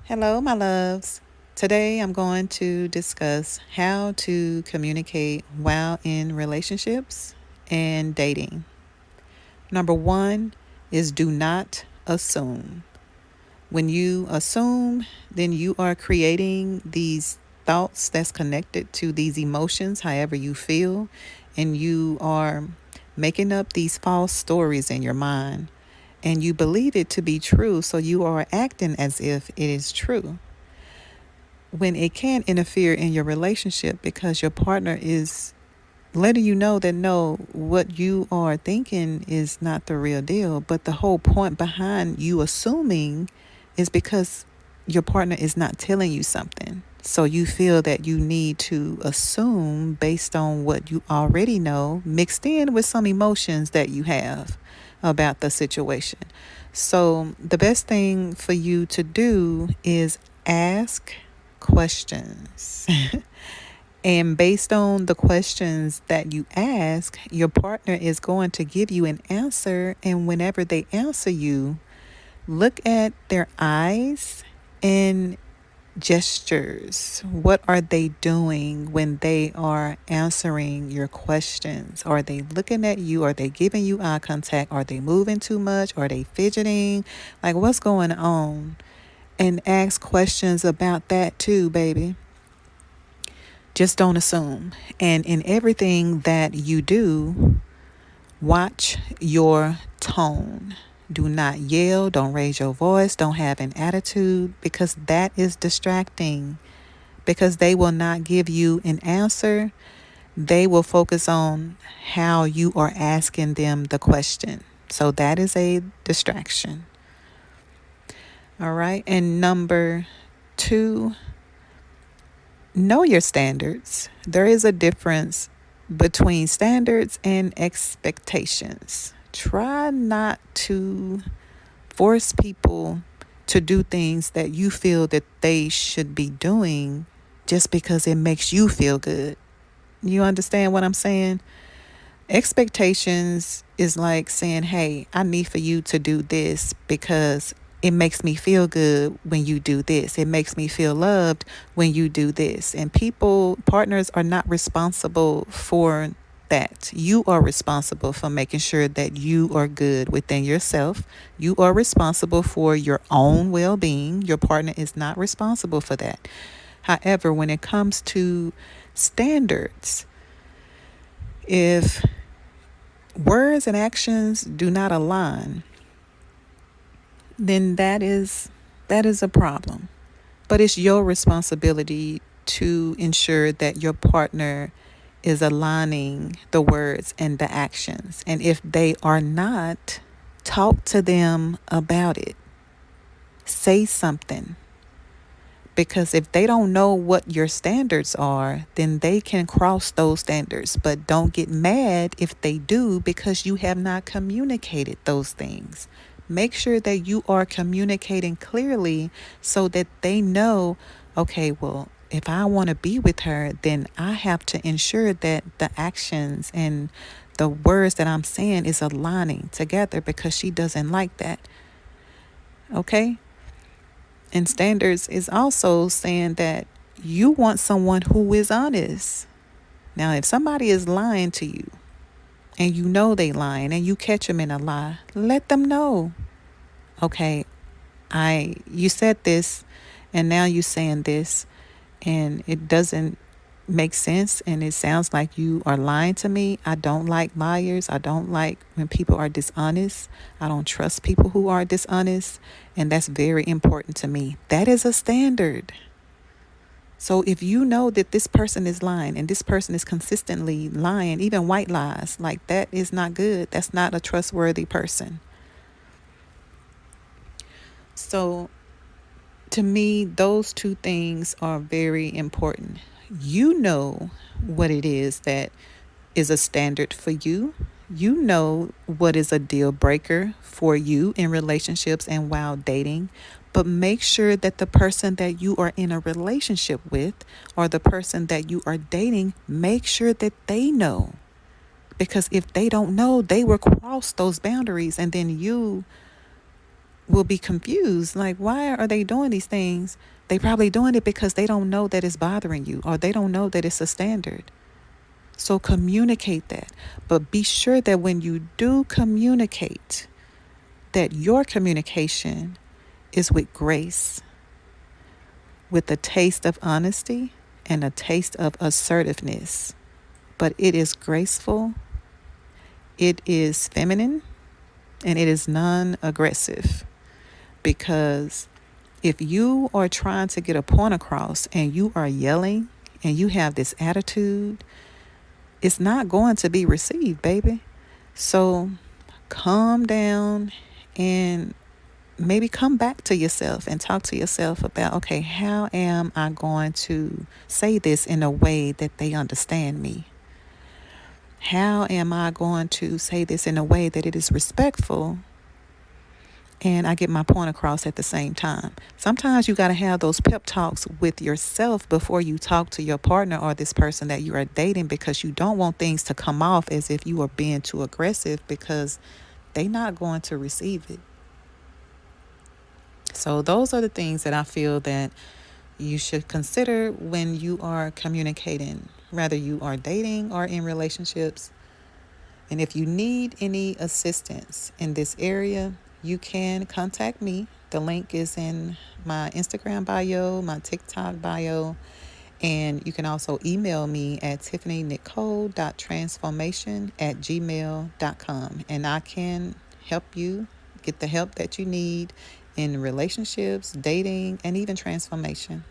Hello, my loves. Today I'm going to discuss how to communicate while in relationships and dating. Number one is do not assume. When you assume, then you are creating these thoughts that's connected to these emotions, however you feel, and you are making up these false stories in your mind and you believe it to be true, so you are acting as if it is true when it can interfere in your relationship because your partner is letting you know that no, what you are thinking is not the real deal. But the whole point behind you assuming is because your partner is not telling you something. So you feel that you need to assume based on what you already know, mixed in with some emotions that you have about the situation. So the best thing for you to do is ask questions. And based on the questions that you ask, your partner is going to give you an answer. And whenever they answer you, look at their eyes and gestures. What are they doing when they are answering your questions? Are they looking at you? Are they giving you eye contact? Are they moving too much? Are they fidgeting? Like, what's going on? And ask questions about that too, baby. Just don't assume. And in everything that you do, watch your tone. Do not yell, don't raise your voice, don't have an attitude, because that is distracting. Because they will not give you an answer, they will focus on how you are asking them the question. So that is a distraction. All right. And number two, know your standards. There is a difference between standards and expectations. Try not to force people to do things that you feel that they should be doing just because it makes you feel good. You understand what I'm saying? Expectations is like saying, hey, I need for you to do this because it makes me feel good when you do this. It makes me feel loved when you do this. And partners are not responsible for that. You are responsible for making sure that you are good within yourself. You are responsible for your own well being. Your partner is not responsible for that. However, when it comes to standards, if words and actions do not align, then that is a problem. But it's your responsibility to ensure that your partner is aligning the words and the actions. And if they are not, talk to them about it. Say something. Because if they don't know what your standards are, then they can cross those standards. But don't get mad if they do because you have not communicated those things. Make sure that you are communicating clearly so that they know, okay, well, if I want to be with her, then I have to ensure that the actions and the words that I'm saying is aligning together because she doesn't like that. Okay? And standards is also saying that you want someone who is honest. Now, if somebody is lying to you and you know they lying and you catch them in a lie, let them know. Okay, you said this and now you're saying this and it doesn't make sense and it sounds like you are lying to me. I don't like liars. I don't like when people are dishonest. I don't trust people who are dishonest, and that's very important to me. That is a standard. So if you know that this person is lying and this person is consistently lying, even white lies, like that is not good. That's not a trustworthy person. So to me, those two things are very important. You know what it is that is a standard for you. You know what is a deal breaker for you in relationships and while dating. But make sure that the person that you are in a relationship with or the person that you are dating, make sure that they know. Because if they don't know, they will cross those boundaries and then you will be confused. Like, why are they doing these things? They probably doing it because they don't know that it's bothering you, or they don't know that it's a standard. So communicate that. But be sure that when you do communicate, that your communication is with grace, with a taste of honesty and a taste of assertiveness. But it is graceful, it is feminine, and it is non aggressive. Because if you are trying to get a point across and you are yelling and you have this attitude, it's not going to be received, baby. So calm down and maybe come back to yourself and talk to yourself about, okay, how am I going to say this in a way that they understand me? How am I going to say this in a way that it is respectful and I get my point across at the same time? Sometimes you got to have those pep talks with yourself before you talk to your partner or this person that you are dating, because you don't want things to come off as if you are being too aggressive, because they're not going to receive it. So those are the things that I feel that you should consider when you are communicating, whether you are dating or in relationships. And if you need any assistance in this area, you can contact me. The link is in my Instagram bio, my TikTok bio, and you can also email me at tiffanynicole.transformation@gmail.com, and I can help you get the help that you need in relationships, dating, and even transformation.